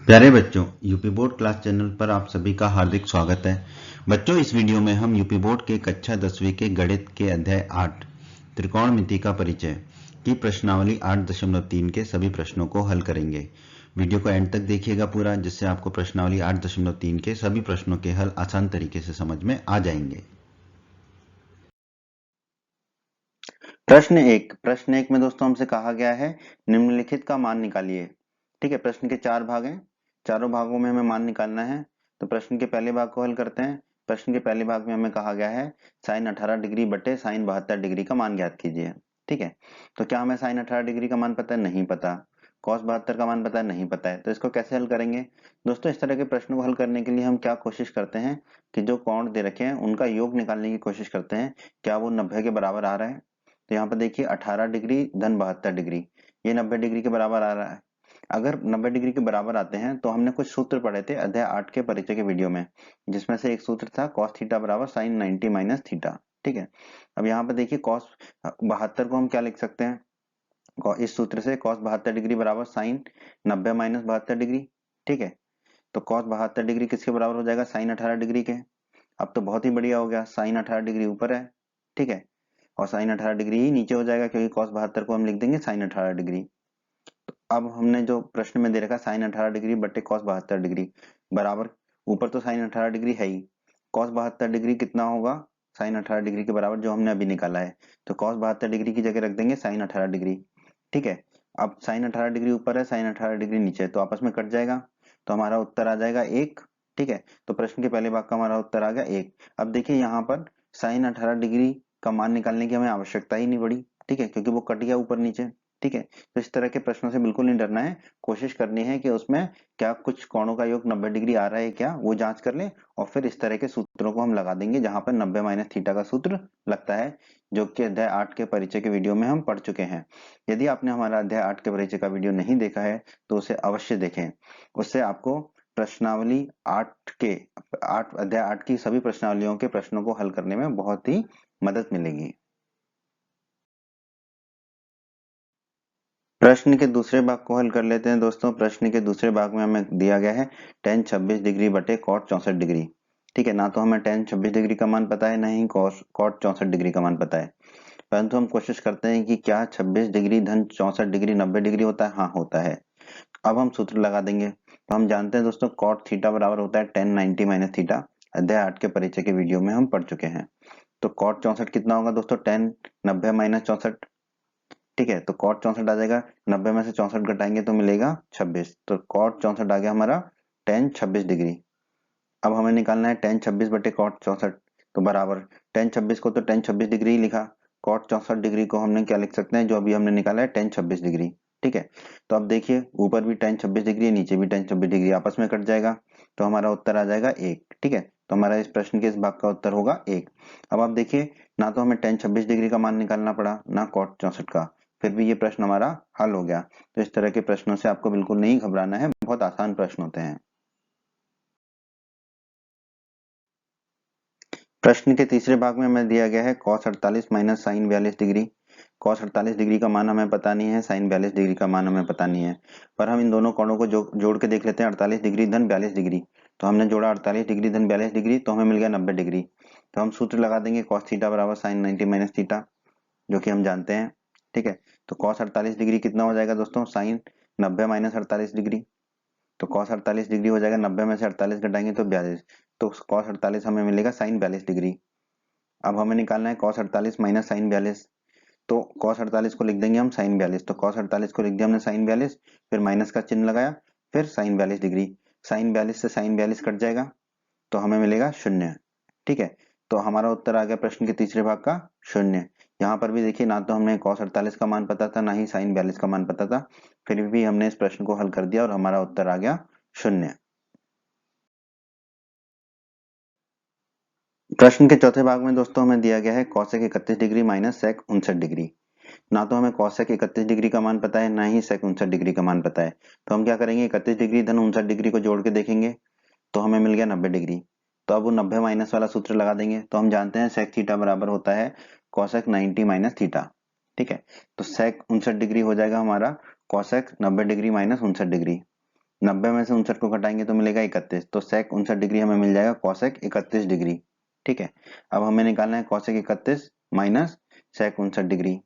प्यारे बच्चों, UP board class channel पर आप सभी का हार्दिक स्वागत है। बच्चों, इस वीडियो में हम यूपी बोर्ड के कक्षा 10वीं के गणित के अध्याय 8 त्रिकोणमिति का परिचय की प्रश्नावली 8.3 के सभी प्रश्नों को हल करेंगे। वीडियो को एंड तक देखिएगा पूरा, जिससे आपको प्रश्नावली 8.3 के सभी प्रश्नों के हल आसान तरीके से समझ में आ जाएंगे। प्रश्न एक में दोस्तों हमसे कहा गया है निम्नलिखित का मान निकालिए। ठीक है, प्रश्न के 4 भाग हैं, चारों भागों में हमें मान निकालना है। तो प्रश्न के पहले भाग को हल करते हैं। प्रश्न के पहले भाग में हमें कहा गया है साइन 18 डिग्री बटे साइन 72 डिग्री का मान ज्ञात कीजिए। ठीक है, तो क्या हमें साइन 18 डिग्री का मान पता है? नहीं पता। कॉस 72 का मान पता है? नहीं पता है। तो इसको कैसे हल करेंगे दोस्तों? इस तरह के प्रश्न को हल करने के लिए हम क्या कोशिश करते हैं कि जो कोण दे रखे हैं उनका योग निकालने की कोशिश करते हैं। क्या वो 90 के बराबर आ रहा है? तो यहाँ पर देखिए 18 डिग्री धन 72 डिग्री, ये 90 डिग्री के बराबर आ रहा है। अगर 90 डिग्री के बराबर आते हैं तो हमने कुछ सूत्र पढ़े थे अध्याय 8 के परिचय के वीडियो में, जिसमें से एक सूत्र था cos थीटा बराबर साइन 90 माइनस थीटा। ठीक है, अब यहाँ पर देखिए cos 72 को हम क्या लिख सकते हैं? इस सूत्र से cos 72 डिग्री बराबर साइन 90 माइनस 72 डिग्री। ठीक है, तो cos 72 डिग्री किसके बराबर हो जाएगा? साइन 18 डिग्री के। अब तो बहुत ही बढ़िया हो गया, साइन 18 डिग्री ऊपर है। ठीक है, और साइन 18 डिग्री ही नीचे हो जाएगा, क्योंकि cos 72 को हम लिख देंगे साइन 18 डिग्री। तो अब हमने जो प्रश्न में दे रखा साइन 18 डिग्री बटे cos 72 डिग्री बराबर, ऊपर तो साइन 18 डिग्री है ही, cos 72 डिग्री कितना होगा? साइन 18 डिग्री के बराबर, जो हमने अभी निकाला है। तो cos 72 डिग्री की जगह रख देंगे साइन 18 डिग्री। ठीक है, अब साइन 18 डिग्री ऊपर है, साइन 18 डिग्री नीचे है, तो आपस में कट जाएगा, तो हमारा उत्तर आ जाएगा 1। ठीक है, तो प्रश्न के पहले भाग का हमारा उत्तर आ गया 1। अब देखिए यहाँ पर साइन 18 डिग्री का मान निकालने की हमें आवश्यकता ही नहीं पड़ी। ठीक है, क्योंकि वो कट गया ऊपर नीचे। ठीक है, तो इस तरह के प्रश्नों से बिल्कुल नहीं डरना है, कोशिश करनी है कि उसमें क्या कुछ कोणों का योग 90 डिग्री आ रहा है क्या, वो जांच कर लें, और फिर इस तरह के सूत्रों को हम लगा देंगे जहां पर 90 माइनस थीटा का सूत्र लगता है, जो कि अध्याय 8 के परिचय के वीडियो में हम पढ़ चुके हैं। यदि आपने हमारा अध्याय 8 के परिचय का वीडियो नहीं देखा है तो उसे अवश्य देखें, उससे आपको प्रश्नावली 8 के 8 अध्याय 8 की सभी प्रश्नावलियों के प्रश्नों को हल करने में बहुत ही मदद मिलेगी। प्रश्न के दूसरे भाग को हल कर लेते हैं दोस्तों। प्रश्न के दूसरे भाग में हमें दिया गया है tan 26 डिग्री बटे cot 64 डिग्री। ठीक है, ना तो हमें tan 26 डिग्री का मान पता है, ना ही cot 64 डिग्री का मान पता है, परंतु हम कोशिश करते हैं कि क्या 26 डिग्री धन 64 डिग्री 90 डिग्री होता है? हाँ, होता है। अब हम सूत्र लगा देंगे। तो हम जानते हैं दोस्तों cot थीटा बराबर होता है tan 90 माइनस थीटा, अध्याय 8 के परिचय के वीडियो में हम पढ़ चुके हैं। तो cot 64 कितना होगा दोस्तों? tan 90 minus 64। ठीक है, तो cot 64 आ जाएगा, 90 में से 64 घटाएंगे तो मिलेगा 26, तो cot 64 आ गया हमारा tan 26 डिग्री। अब हमें निकालना है tan 26 बटे cot 64, तो बराबर tan 26 को तो tan 26 डिग्री ही लिखा, cot 64 डिग्री को हमने क्या लिख सकते हैं, जो अभी हमने निकाला है tan 26 डिग्री। ठीक है, तो अब देखिए ऊपर भी tan 26 डिग्री है, नीचे भी tan 26 डिग्री, आपस में कट जाएगा, तो हमारा उत्तर आ जाएगा 1। ठीक है, तो हमारा इस प्रश्न के इस भाग का उत्तर होगा 1। अब आप देखिए, ना तो हमें tan 26 डिग्री का मान निकालना पड़ा, ना cot 64 का, फिर भी ये प्रश्न हमारा हल हो गया। तो इस तरह के प्रश्नों से आपको बिल्कुल नहीं घबराना है, बहुत आसान प्रश्न होते हैं। प्रश्न के तीसरे भाग में हमें दिया गया है cos 48 minus sine 42 degree. cos 48 degree का मान हमें पता नहीं है, साइन 42 डिग्री का मान हमें पता नहीं है, पर हम इन दोनों कोणों को जोड़ के देख लेते हैं। 48 डिग्री धन 42 डिग्री, तो हमने जोड़ा 48 डिग्री धन 42 डिग्री, तो हमें मिल गया 90 डिग्री। तो हम सूत्र लगा देंगे cos थीटा बराबर साइन 90 माइनस थीटा, जो कि हम जानते हैं। ठीक है, तो cos 48 डिग्री कितना हो जाएगा दोस्तों? साइन 90 माइनस 48 डिग्री, तो cos 48 डिग्री हो जाएगा, 90 में से 48 घटाएंगे तो 42, तो cos 48 हमें मिलेगा साइन 42 डिग्री। अब हमें निकालना है cos 48 माइनस साइन 42, तो cos 48 को लिख देंगे हम साइन 42, तो cos 48 को लिख दिया हमने साइन 42, फिर माइनस का चिन्ह लगाया, फिर साइन 42 डिग्री, साइन 42 से साइन 42 कट जाएगा, तो हमें मिलेगा 0। ठीक है, तो हमारा उत्तर आ गया प्रश्न के तीसरे भाग का 0। यहाँ पर भी देखिए, ना तो हमने cos 48 का मान पता था, ना ही साइन 42 का मान पता था, फिर भी हमने इस प्रश्न को हल कर दिया और हमारा उत्तर आ गया 0। प्रश्न के चौथे भाग में दोस्तों हमें दिया गया है cosec 31 degree minus sec 59 degree. ना तो हमें cosec 31 डिग्री का मान पता है, ना ही sec 59 डिग्री का मान पता है, तो हम क्या करेंगे, 31 डिग्री धन 59 डिग्री को जोड़ के देखेंगे, तो हमें मिल गया 90 डिग्री। तो अब वो 90 माइनस वाला सूत्र लगा देंगे, तो हम जानते हैं sec थीटा बराबर होता है cosec 90 माइनस थीटा। ठीक है, तो sec 59 डिग्री हो जाएगा हमारा cosec 90 डिग्री माइनस 59 डिग्री। 90 में से 59 को घटाएंगे तो मिलेगा 31, तो sec 59 डिग्री हमें मिल जाएगा cosec 31 डिग्री। ठीक है, अब हमें निकालना है cosec 31 माइनस sec 59 डिग्री।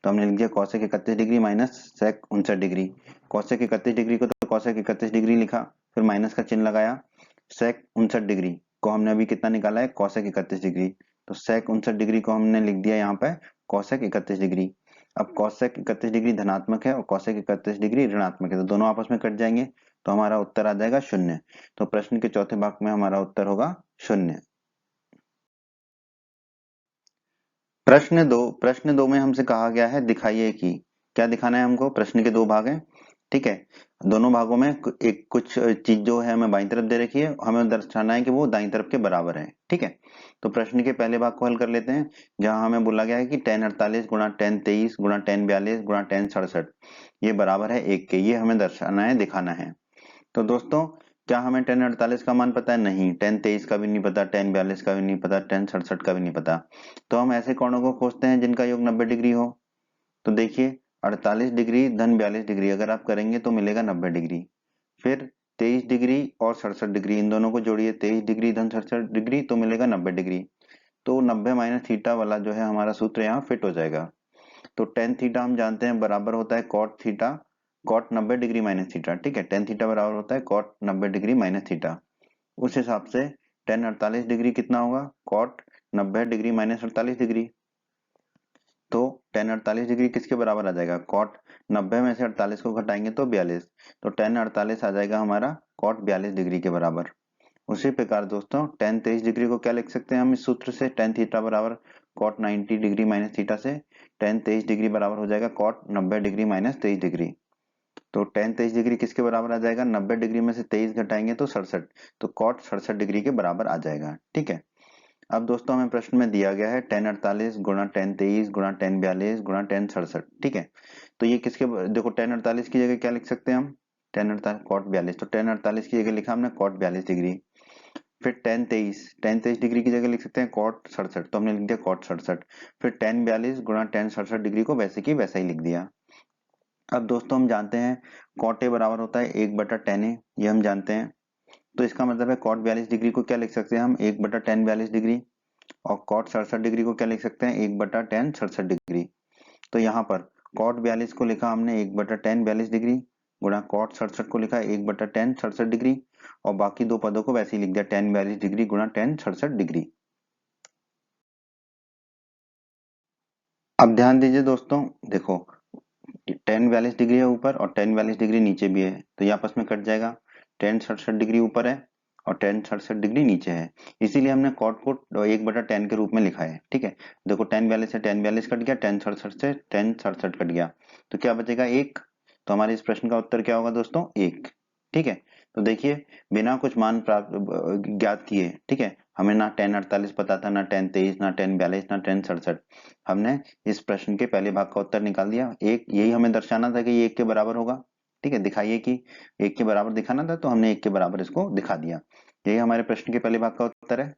तो हमने लिख दिया cosec 31 degree minus sec 59 degree. cosec 31 degree को तो cosec 31 डिग्री लिखा, फिर माइनस का चिन्ह लगाया। sec 59 डिग्री को हमने अभी कितना निकाला है, cosec 31 डिग्री। तो sec 59 डिग्री को हमने लिख दिया यहाँ पे cosec 31 डिग्री। अब cosec 31 डिग्री धनात्मक है और cosec 31 डिग्री ऋणात्मक है, तो दोनों आपस में कट जाएंगे, तो हमारा उत्तर आ जाएगा 0। तो प्रश्न के चौथे भाग में हमारा उत्तर होगा 0। प्रश्न 2 में हमसे कहा गया है दिखाइए कि, क्या दिखाना है हमको, प्रश्न के 2 भाग हैं। ठीक है, दोनों भागों में एक कुछ चीज जो है हमें बाईं तरफ दे रखी है, हमें दर्शाना है कि वो दाईं तरफ के बराबर है। ठीक है, तो प्रश्न के पहले भाग को हल कर लेते हैं, जहां हमें बोला गया है कि tan 48 गुणा tan 23 गुणा tan 42 गुणा tan 67 ये बराबर है 1 के, ये हमें दर्शाना है, दिखाना है। तो दोस्तों, क्या हमें tan 48 का मान पता है? नहीं। tan 23 का भी नहीं पता, tan 42 का भी नहीं पता, tan 67 का भी नहीं पता। तो हम ऐसे कोणों को खोजते हैं जिनका योग 90 डिग्री हो। तो देखिए, 48 डिग्री धन 42 डिग्री अगर आप करेंगे तो मिलेगा 90 डिग्री। फिर 23 डिग्री और 67 डिग्री, इन दोनों को जोड़िए, 23 डिग्री धन 67 डिग्री तो मिलेगा 90 डिग्री। तो 90 माइनस थीटा वाला जो है हमारा सूत्र यहाँ फिट हो जाएगा। तो टेन थीटा हम जानते हैं बराबर होता है cot theta, cot 90 degree minus theta. ठीक है, टेन थीटा बराबर होता है कॉट 90 डिग्री माइनस थीटा। उस हिसाब से टेन 48 डिग्री कितना होगा, कॉट 90 डिग्री माइनस 48 डिग्री। तो टेन 48 डिग्री किसके बराबर आ जाएगा, कॉट 90 में से 48 को घटाएंगे तो 42, तो टेन 48 आ जाएगा हमारा कॉट 42 डिग्री के बराबर। उसी प्रकार दोस्तों टेन 23 डिग्री को क्या लिख सकते हैं हम इस सूत्र से, टेन थीटा बराबर कॉट 90 डिग्री माइनस थीटा से टेन 23 डिग्री बराबर हो जाएगा कॉट 90 डिग्री माइनस 23 डिग्री। तो टेन 23 डिग्री किसके बराबर आ जाएगा, 90 डिग्री में से 23 घटाएंगे तो 67, तो कॉट 67 डिग्री के बराबर आ जाएगा। ठीक है, अब दोस्तों हमें प्रश्न में दिया गया है टेन 48 गुणा टेन 23 गुणा टेन 42 गुणा टेन 67। ठीक है, तो ये किसके, देखो टेन 48 की जगह क्या लिख सकते हैं हम, टेन 48 कॉट 42, तो टेन 48 की जगह लिखा हमने कॉट 42 डिग्री। फिर टेन 23 डिग्री की जगह लिख सकते हैं कॉट 67, तो हमने लिख दिया कॉट 67। फिर टेन 42 गुणा टेन 67 डिग्री को वैसे की वैसा ही लिख दिया। अब दोस्तों हम जानते हैं कॉट ए बराबर होता है 1/tan ए, ये हम जानते हैं। तो इसका मतलब है कॉट 42 डिग्री को क्या लिख सकते हैं हम, 1/tan 42 डिग्री। और कॉट 67 डिग्री को क्या लिख सकते हैं, 1/tan 67 डिग्री। तो यहाँ पर कॉट 42 को लिखा हमने 1/tan 42 डिग्री, गुणा कॉट 67 को लिखा 1/tan 67 डिग्री, और बाकी दो पदों को वैसे ही लिख दिया tan 42 डिग्री गुणा tan 67 डिग्री। अब ध्यान दीजिए दोस्तों, देखो tan 42 डिग्री है ऊपर और tan 42 डिग्री नीचे भी है, तो ये आपस में कट जाएगा। tan 67 डिग्री ऊपर है और tan 67 डिग्री नीचे है, इसीलिए हमने कॉट को 1/tan के रूप में लिखा है। ठीक है, देखो tan 42 से tan 42 कट गया, tan 67 से tan 67 कट गया, तो क्या बचेगा 1। तो हमारे इस प्रश्न का उत्तर क्या होगा दोस्तों, 1। ठीक है, तो देखिए बिना कुछ मान प्राप्त ज्ञात किए, ठीक है, हमें ना tan 48 पता था, ना tan 23, ना tan 42, ना tan 67, हमने इस प्रश्न के पहले भाग का उत्तर निकाल दिया। एक यही हमें दर्शाना था कि ये 1 के बराबर होगा। ठीक है, दिखाइए कि 1 के बराबर दिखाना था, तो हमने 1 के बराबर इसको दिखा दिया। यही हमारे प्रश्न के पहले भाग का उत्तर है।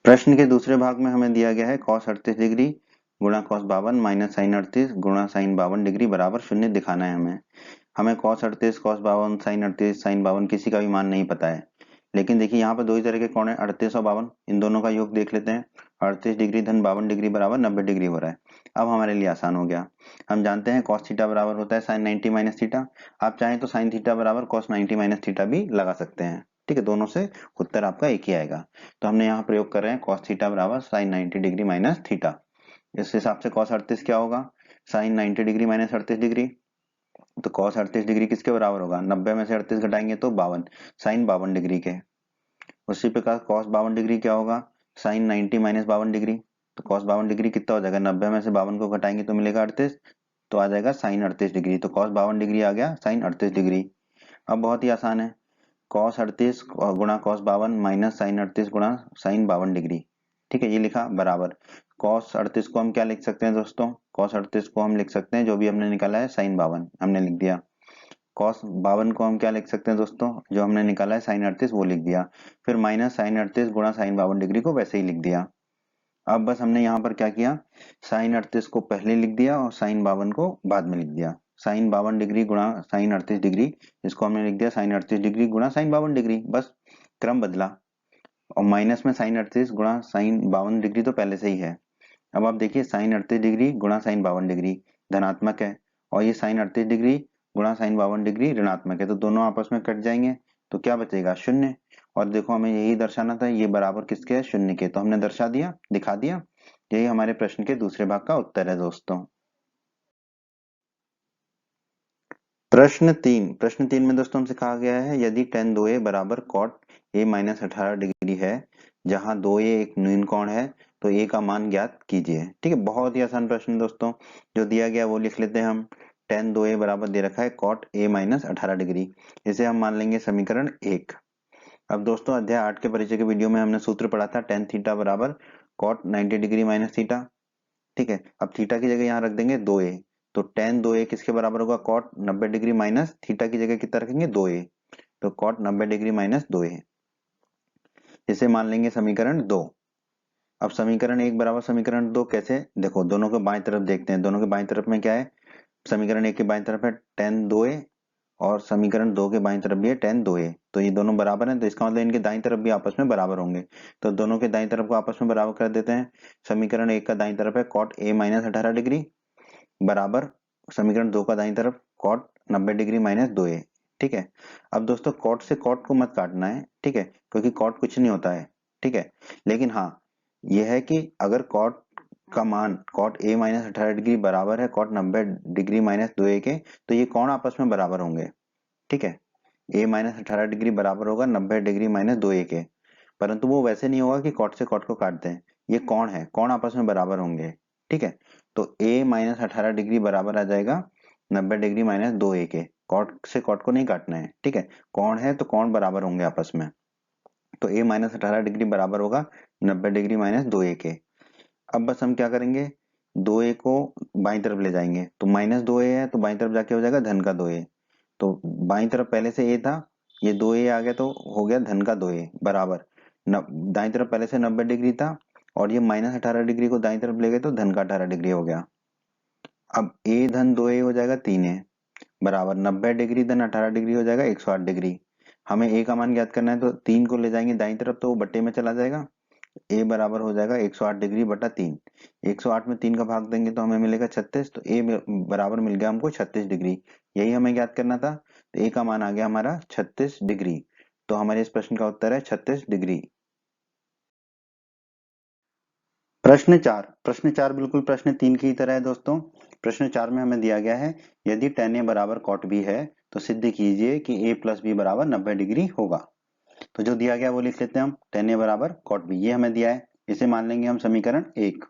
प्रश्न के दूसरे भाग में हमें दिया गया है cos 38 डिग्री गुणा cos 52 माइनस sin 38 गुणा sin 52 डिग्री बराबर 0 दिखाना है हमें। हमें cos 38, cos 52, sin 38, sin 52 किसी का भी मान नहीं पता है। लेकिन देखिए यहाँ पर दो ही तरह के कोण है, 38 और 52, इन दोनों का योग देख लेते हैं। 38 डिग्री धन 52 डिग्री बराबर 90 डिग्री हो रहा है। अब हमारे लिए आसान हो गया, हम जानते हैं cos थीटा बराबर होता है sin 90 माइनस थीटा। आप चाहें तो sin थीटा बराबर cos 90 माइनस थीटा भी लगा सकते हैं। ठीक है, दोनों से उत्तर आपका एक ही आएगा। तो हमने यहाँ प्रयोग कर रहे हैं cos थीटा बराबर sin 90 डिग्री माइनस थीटा। इस हिसाब से cos 38 क्या होगा, sin 90 डिग्री माइनस 38 डिग्री। तो cos 38 डिग्री किसके बराबर होगा, 90 में से 38 घटाएंगे तो 52, sin 52 डिग्री के। उसी प्रकार cos 52 डिग्री क्या होगा, sin 90 माइनस 52 डिग्री। तो cos 52 डिग्री कितना हो जाएगा, 90 में से 52 को घटाएंगे तो मिलेगा 38, तो आ जाएगा sin 38 डिग्री। तो cos 52 डिग्री आ गया sin 38 डिग्री। अब बहुत ही आसान है, cos 38 गुणा cos 52 माइनस sin 38 गुणा sin 52 डिग्री। ठीक है, ये लिखा बराबर cos 38 को हम क्या लिख सकते हैं दोस्तों, cos 38 को हम लिख सकते हैं जो भी हमने निकाला है sin 52 हमने लिख दिया। cos 52 को हम क्या लिख सकते हैं दोस्तों, जो हमने निकाला है sin 38 वो लिख दिया। फिर माइनस sin 38 गुणा sin 52 डिग्री को वैसे ही लिख दिया। अब बस हमने यहाँ पर क्या किया, साइन 38 को पहले लिख दिया और साइन 52 को बाद में लिख दिया। साइन 52 डिग्री गुणा साइन 38 डिग्री, इसको हमने लिख दिया साइन 38 डिग्री गुणा साइन 52 डिग्री, बस क्रम बदला। और माइनस में साइन 38 गुणा साइन 52 डिग्री तो पहले से ही है। अब आप देखिए साइन 38 डिग्री गुणा साइन 52 डिग्री धनात्मक है, और ये साइन 38 डिग्री गुणा साइन 52 डिग्री ऋणात्मक है, तो दोनों आपस में कट जाएंगे, तो क्या बचेगा, शून्य। और देखो हमें यही दर्शाना था, ये बराबर किसके है, शून्य के, तो हमने दर्शा दिया, दिखा दिया। यही हमारे प्रश्न के दूसरे भाग का उत्तर है दोस्तों। प्रश्न तीन में दोस्तों हमसे कहा गया है यदि tan 2a बराबर cot a माइनस 18 डिग्री है, जहां 2a एक न्यून कोण है, तो a का मान ज्ञात कीजिए। ठीक है, बहुत ही आसान प्रश्न है दोस्तों। जो दिया गया वो लिख लेते हैं हम। tan 2a बराबर दे रखा है cot a माइनस 18 डिग्री, इसे हम मान लेंगे समीकरण 1। अब दोस्तों अध्याय 8 के परिचय के वीडियो में हमने सूत्र पढ़ा था tan थीटा बराबर cot 90 डिग्री माइनस थीटा। ठीक है, अब थीटा की जगह यहाँ रख देंगे 2a, तो tan 2a किसके बराबर होगा, cot 90 डिग्री माइनस थीटा की जगह कितना रखेंगे, 2a, तो cot 90 डिग्री माइनस 2a, इसे मान लेंगे समीकरण 2। अब समीकरण 1 बराबर समीकरण 2 कैसे, देखो दोनों के बाएं तरफ देखते हैं, दोनों के बाएं तरफ में क्या है, समीकरण 1 के बाएं तरफ है tan 2a, और समीकरण 2 के बाएं तरफ भी है tan 2a, तो ये दोनों बराबर हैं, तो इसका मतलब इनके दाईं तरफ भी आपस में बराबर होंगे, तो दोनों के दाईं तरफ को आपस में बराबर कर देते हैं। समीकरण 1 का दाईं तरफ है cot a माइनस 18 डिग्री बराबर समीकरण 2 का दाईं तरफ cot 90 डिग्री माइनस 2a। ठीक है, अब दोस्तों cot से cot को मत काटना है, ठीक है, क्योंकि cot कुछ नहीं होता है। ठीक है, लेकिन हाँ यह है कि अगर cot का मान cot a माइनस 18 डिग्री बराबर है cot 90 डिग्री माइनस 2a के, तो ये कौन आपस में बराबर होंगे। ठीक है, a माइनस 18 डिग्री बराबर होगा 90 डिग्री माइनस 2a के, परंतु वो वैसे नहीं होगा कि कॉट से कॉट को काट दें, ये कौन है, कौन आपस में बराबर होंगे। ठीक है, तो a माइनस 18 डिग्री बराबर आ जाएगा 90 डिग्री माइनस 2a के, कॉट से कॉट को नहीं काटना है। ठीक है, कौन है तो कौन बराबर होंगे आपस में, तो a माइनस 18 डिग्री बराबर होगा 90 डिग्री माइनस 2a के। अब बस हम क्या करेंगे, 2a को बाईं तरफ ले जाएंगे, तो माइनस 2a है तो बाईं तरफ जाके हो जाएगा धन का 2a, तो बाईं तरफ पहले से a था, ये 2a आ गया तो हो गया धन का 2a बराबर दाईं तरफ पहले से 90 डिग्री था, और ये माइनस 18 डिग्री को दाईं तरफ ले गए तो धन का 18 डिग्री हो गया। अब a धन 2a हो जाएगा 3a बराबर 90 डिग्री धन 18 डिग्री हो जाएगा 108 डिग्री। हमें a का मान ज्ञात करना है, तो 3 को ले जाएंगे दाईं तरफ तो वो बट्टे में चला जाएगा, a बराबर हो जाएगा 108 डिग्री बटा 3। 108 में 3 का भाग देंगे तो हमें मिलेगा 36, तो a बराबर मिल गया हमको 36 डिग्री, यही हमें ज्ञात करना था, तो a का मान आ गया हमारा 36 डिग्री, तो हमारे इस प्रश्न का उत्तर है 36 डिग्री। प्रश्न 4 बिल्कुल प्रश्न 3 की तरह है दोस्तों। प्रश्न 4 में हमें दिया गया है यदि tan a बराबर cot b है तो सिद्ध कीजिए कि a प्लस b बराबर 90 डिग्री होगा। तो जो दिया गया वो लिख लेते हैं हम, tan a बराबर cot b, ये हमें दिया है, इसे मान लेंगे हम समीकरण 1।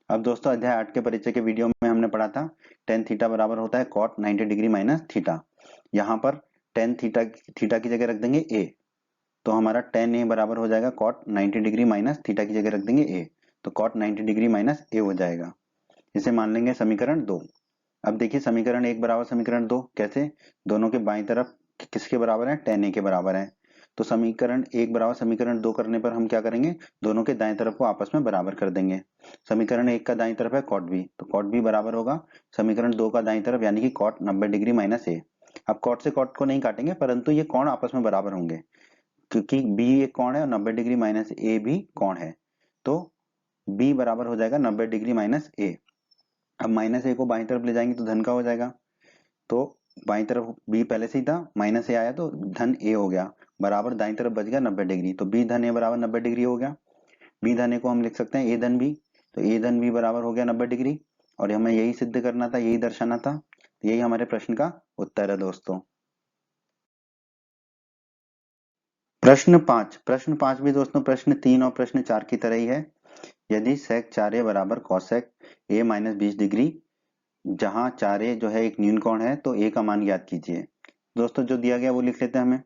अब दोस्तों अध्याय 8 के परिचय के वीडियो में हमने पढ़ा था tan थीटा बराबर होता है cot 90 डिग्री माइनस थीटा। यहाँ पर tan थीटा थीटा की जगह रख देंगे a, तो हमारा tan a बराबर हो जाएगा cot 90 डिग्री माइनस थीटा की जगह रख देंगे a, तो cot 90 डिग्री माइनस a हो जाएगा, इसे मान लेंगे समीकरण 2। अब देखिए समीकरण 1 बराबर समीकरण 2 कैसे, दोनों के बाईं तरफ किसके बराबर है, tan a के बराबर है, तो समीकरण 1 बराबर समीकरण 2 करने पर हम क्या करेंगे, दोनों के दाएं तरफ को आपस में बराबर कर देंगे। समीकरण 1 का दाईं तरफ है cot b, तो cot b बराबर होगा समीकरण 2 का दाईं तरफ यानी कि cot 90 डिग्री माइनस a। अब cot से cot को नहीं काटेंगे, परंतु ये कौन आपस में बराबर होंगे, क्योंकि b एक कोण है और 90 डिग्री माइनस a भी कोण है, तो b बराबर हो जाएगा 90 डिग्री माइनस a। अब माइनस a को बाईं तरफ ले जाएंगे तो धन का हो जाएगा, तो बाईं तरफ b पहले से ही था, माइनस a आया तो धन a हो गया, बराबर दाईं तरफ बच गया 90 डिग्री, तो b धन a बराबर 90 डिग्री हो गया। b धन a को हम लिख सकते हैं a धन b, तो a धन b बराबर हो गया 90 डिग्री, और हमें यही सिद्ध करना था, यही दर्शाना था, तो यही हमारे प्रश्न का उत्तर है दोस्तों। प्रश्न 5 भी दोस्तों प्रश्न 3 और प्रश्न 4 की तरह ही है। यदि sec 4a बराबर cosec a माइनस 20 डिग्री, जहां 4a जो है एक न्यून कोण है, तो a का मान ज्ञात कीजिए। दोस्तों जो दिया गया वो लिख लेते हैं,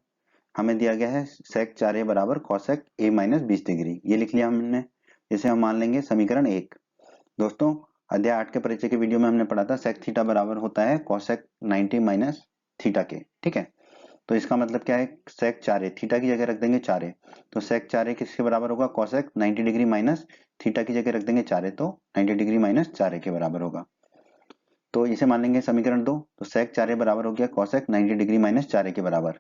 हमें दिया गया है sec 4a बराबर cosec a माइनस 20 डिग्री, ये लिख लिया हमने, इसे हम मान लेंगे समीकरण 1। दोस्तों अध्याय 8 के परिचय के वीडियो में हमने पढ़ा था sec थीटा बराबर होता है cosec 90 माइनस थीटा के। ठीक है, तो इसका मतलब क्या है, sec 4a, थीटा की जगह रख देंगे 4a, तो sec 4a किसके बराबर होगा, cosec 90 डिग्री माइनस थीटा की जगह रख देंगे 4a, तो 90 डिग्री माइनस 4a के बराबर होगा। तो इसे मान लेंगे समीकरण 2, तो sec 4a बराबर हो गया cosec 90 डिग्री माइनस 4a के बराबर।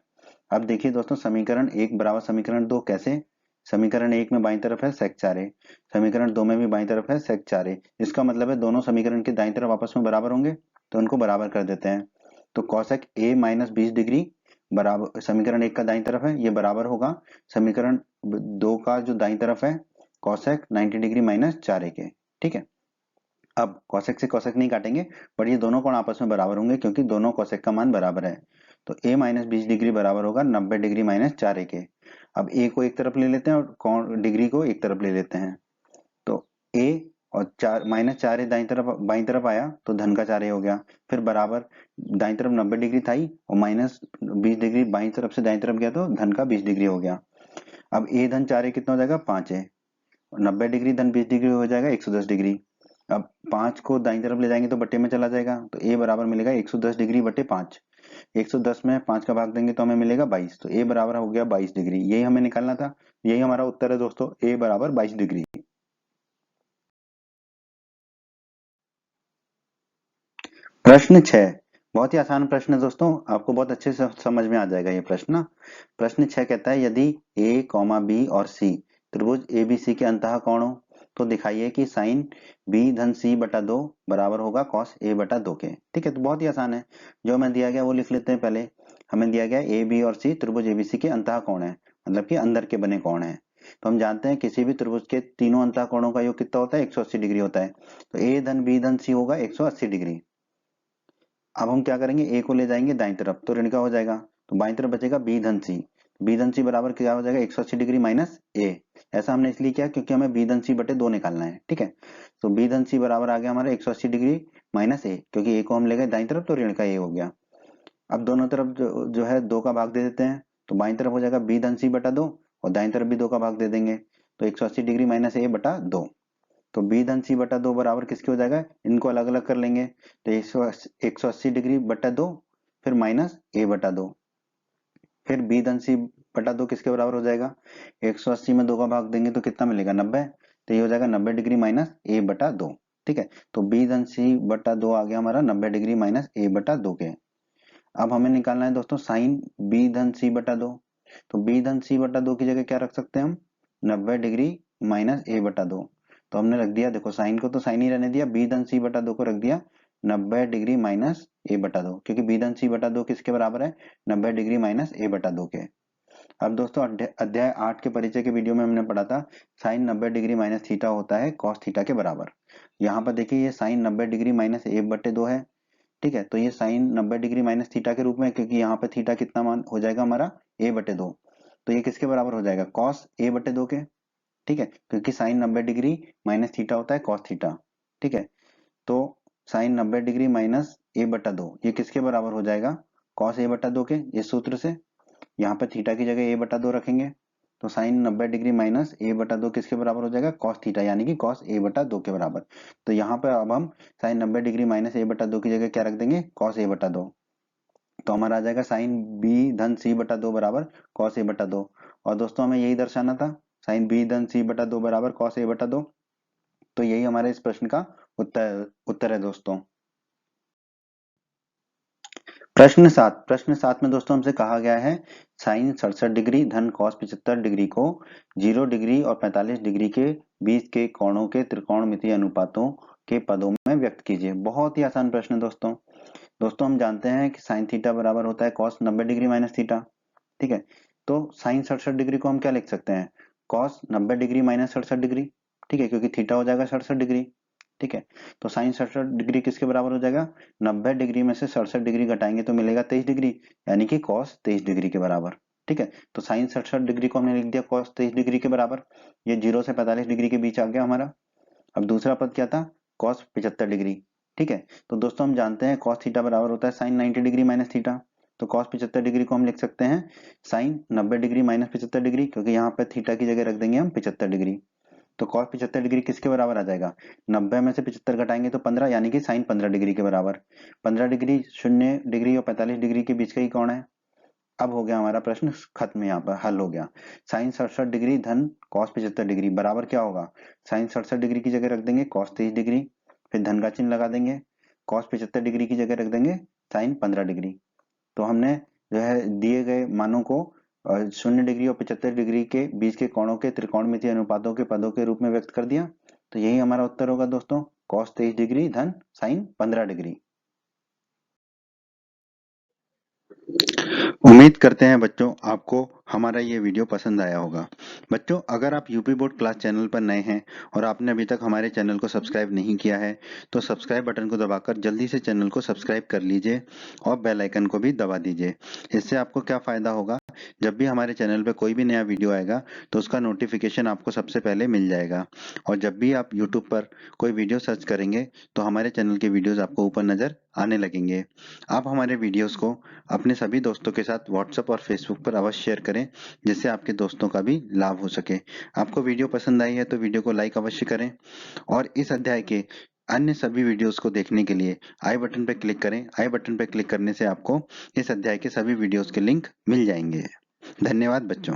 अब देखिए दोस्तों, समीकरण 1 बराबर समीकरण 2 कैसे, समीकरण 1 में बाईं तरफ है sec 4a, समीकरण 2 में भी बाईं तरफ है sec 4a, इसका मतलब है दोनों समीकरण के दाईं तरफ आपस में बराबर होंगे, तो उनको बराबर कर देते हैं। तो cosec a माइनस 20 डिग्री बराबर, समीकरण 1 का दाईं तरफ है, ये बराबर होगा समीकरण 2 का जो दाईं तरफ है cosec 90 डिग्री माइनस 4a के। ठीक है, अब cosec से cosec नहीं काटेंगे, पर ये दोनों कोण आपस में बराबर होंगे क्योंकि दोनों cosec का मान बराबर है। तो a माइनस 20 डिग्री बराबर होगा 90 डिग्री माइनस 4a के। अब a को एक तरफ ले लेते हैं और कोण डिग्री को एक तरफ ले लेते हैं, तो a और 4 माइनस 4a दाईं तरफ बाईं तरफ आया तो धन का 4a हो गया, फिर बराबर दाईं तरफ 90 डिग्री था ही और माइनस 20 डिग्री बाईं तरफ से दाईं तरफ गया तो धन का 20 डिग्री हो गया। अब a धन 4a कितना हो जाएगा, 5 है, 90 डिग्री धन 20 डिग्री हो जाएगा 110 डिग्री। अब 5 को दाईं तरफ ले जाएंगे तो बट्टे में चला जाएगा, तो a बराबर मिलेगा 110 डिग्री बटे 5, 110 में 5 का भाग देंगे तो हमें मिलेगा 22, तो a बराबर हो गया 22 डिग्री। यही हमें निकालना था, यही हमारा उत्तर है दोस्तों, a बराबर 22 डिग्री। प्रश्न 6, बहुत ही आसान प्रश्न है दोस्तों, आपको बहुत अच्छे से समझ में आ जाएगा ये प्रश्न ना। प्रश्न 6 कहता है यदि a, b और c त्रिभुज abc के अंतः कोण हो तो दिखाइए कि साइन b धन c बटा 2 बराबर होगा cos a बटा 2 के। ठीक है, तो बहुत ही आसान है, जो हमें दिया गया वो लिख लेते हैं। पहले हमें दिया गया a, b और c त्रिभुज abc के अंतः कोण है, मतलब कि अंदर के बने कोण है। तो हम जानते हैं किसी भी त्रिभुज के तीनों अंतः कोणों का योग कितना होता है, 180 डिग्री होता है, तो a धन b धन c होगा 180 डिग्री। अब हम क्या करेंगे, ए को ले जाएंगे दाईं तरफ तो ऋण का हो जाएगा, तो बाईं तरफ बचेगा बी धन सी, बी धन सी बराबर क्या हो जाएगा 180 डिग्री माइनस ए। ऐसा हमने इसलिए किया क्योंकि हमें बी धन सी बटे 2 निकालना है। ठीक है, तो बी धन सी बराबर आ गया हमारा 180 डिग्री माइनस ए, क्योंकि ए को हम ले गए दाईं तरफ तो ऋण का ए हो गया। अब दोनों तरफ जो है 2 का भाग दे देते हैं, तो बाईं तरफ हो जाएगा बी धन सी बटा 2 और दाईं तरफ भी 2 का भाग दे देंगे, तो 180 डिग्री माइनस ए बटा 2। तो बी धन सी बटा 2 बराबर किसके हो जाएगा, इनको अलग अलग कर लेंगे, तो 180 डिग्री बटा 2 फिर माइनस ए बटा 2, फिर बी धन सी बटा 2 किसके बराबर हो जाएगा, 180 में 2 का भाग देंगे तो कितना मिलेगा 90, तो ये हो जाएगा 90 डिग्री माइनस ए बटा 2। ठीक है, तो बी धन सी बटा 2 आ गया हमारा 90 डिग्री माइनस ए बटा 2 के। अब हमें निकालना है दोस्तों साइन बी धन सी बटा 2, तो बी धन सी बटा 2 की जगह क्या रख सकते हैं हम, 90 डिग्री माइनस ए बटा 2, तो हमने रख दिया, देखो साइन को तो साइन ही रहने दिया, बी धन सी बटा 2 को रख दिया 90 डिग्री माइनस ए बटा 2, क्योंकि बी धन सी बटा 2 किसके बराबर है, 90 डिग्री माइनस ए बटा 2 के। अब दोस्तों अध्याय 8 के परिचय के वीडियो में हमने पढ़ा था साइन 90 डिग्री माइनस थीटा होता है कॉस थीटा के बराबर। यहाँ पर देखिए ये साइन 90 डिग्री माइनस ए बटे 2 है। ठीक है, तो ये साइन 90 डिग्री माइनस थीटा के रूप में, क्योंकि यहाँ पे थीटा कितना मान हो जाएगा हमारा ए बटे 2, तो ये किसके बराबर हो जाएगा, कॉस ए बटे 2 के। ठीक है, क्योंकि साइन 90 डिग्री माइनस थीटा होता है कॉस थीटा। ठीक है, तो साइन 90 डिग्री माइनस ए बटा 2 ये किसके बराबर हो जाएगा, कॉस ए बटा 2 के। इस सूत्र से यहाँ पे थीटा की जगह ए बटा 2 रखेंगे, तो साइन 90 डिग्री माइनस ए बटा 2 किसके बराबर हो जाएगा, कॉस थीटा, यानी कि कॉस ए बटा 2 के बराबर। तो यहाँ पे अब हम साइन 90 डिग्री माइनस ए बटा 2 की जगह क्या रख देंगे, कॉस ए बटा 2, तो हमारा आ जाएगा साइन बी धन सी बटा 2 बराबर कॉस ए बटा 2। और दोस्तों हमें यही दर्शाना था, साइन बी धन सी बटा 2 बराबर कॉस ए बटा 2, तो यही हमारे इस प्रश्न का उत्तर है दोस्तों। प्रश्न 7 में दोस्तों हमसे कहा गया है साइन 67 डिग्री धन कॉस 75 डिग्री को 0 डिग्री और 45 डिग्री के बीच के कोणों के त्रिकोणमितीय अनुपातों के पदों में व्यक्त कीजिए। बहुत ही आसान प्रश्न है दोस्तों। दोस्तों हम जानते हैं कि साइन थीटा बराबर होता है कॉस 90 डिग्री माइनस थीटा। ठीक है, तो साइन 67 डिग्री को हम क्या लिख सकते हैं, कॉस 90 डिग्री माइनस 67 डिग्री। ठीक है, क्योंकि थीटा हो जाएगा 67 डिग्री। ठीक है, तो साइन 67 डिग्री किसके बराबर हो जाएगा, 90 डिग्री में से 67 डिग्री घटाएंगे तो मिलेगा 23 डिग्री, यानी कि कॉस 23 डिग्री के बराबर। ठीक है, तो साइन 67 डिग्री को हमने लिख दिया कॉस 23 डिग्री के बराबर, ये 0 से 45 डिग्री के बीच आ गया हमारा। अब दूसरा पद क्या था, कॉस 75 डिग्री। ठीक है, तो दोस्तों हम जानते हैं कॉस थीटा बराबर होता है साइन 90 डिग्री माइनस थीटा, तो कॉस 75 डिग्री को हम लिख सकते हैं साइन 90 डिग्री माइनस 75 डिग्री, क्योंकि यहाँ पे थीटा की जगह रख देंगे हम 75 डिग्री। तो कॉस 75 डिग्री किसके बराबर आ जाएगा, 90 में से 75 घटाएंगे तो 15, यानी कि साइन 15 डिग्री के बराबर। 15 डिग्री 0 डिग्री और 45 डिग्री के बीच का ही कोण है। अब हो गया हमारा प्रश्न खत्म, यहाँ पर हल हो गया। साइन 67 डिग्री धन कॉस 75 डिग्री बराबर क्या होगा, साइन 67 डिग्री की जगह रख देंगे कॉस 23 डिग्री, फिर धन का चिन्ह लगा देंगे, कॉस 75 डिग्री की जगह रख देंगे साइन 15 डिग्री। तो हमने जो है दिए गए मानों को 0 डिग्री और 75 डिग्री के बीच के कोणों के त्रिकोणमितीय अनुपातों के पदों के रूप में व्यक्त कर दिया। तो यही हमारा उत्तर होगा दोस्तों, कॉस 23 डिग्री धन साइन 15 डिग्री। उम्मीद करते हैं बच्चों आपको हमारा ये वीडियो पसंद आया होगा। बच्चों अगर आप यूपी बोर्ड क्लास चैनल पर नए हैं और आपने अभी तक हमारे चैनल को सब्सक्राइब नहीं किया है तो सब्सक्राइब बटन को दबाकर जल्दी से चैनल को सब्सक्राइब कर लीजिए और बेल आइकन को भी दबा दीजिए। इससे आपको क्या फायदा होगा, जब भी हमारे चैनल पर कोई भी नया वीडियो आएगा तो उसका नोटिफिकेशन आपको सबसे पहले मिल जाएगा। और जब भी आप यूट्यूब पर कोई वीडियो सर्च करेंगे तो हमारे चैनल के वीडियोज आपको ऊपर नजर आने लगेंगे। आप हमारे वीडियोस को अपने सभी दोस्तों के साथ व्हाट्सएप और फेसबुक पर अवश्य शेयर करें, जिससे आपके दोस्तों का भी लाभ हो सके। आपको वीडियो पसंद आई है तो वीडियो को लाइक अवश्य करें और इस अध्याय के अन्य सभी वीडियोस को देखने के लिए आई बटन पर क्लिक करें। आई बटन पर क्लिक करने से आपको इस अध्याय के सभी वीडियोस के लिंक मिल जाएंगे। धन्यवाद बच्चों।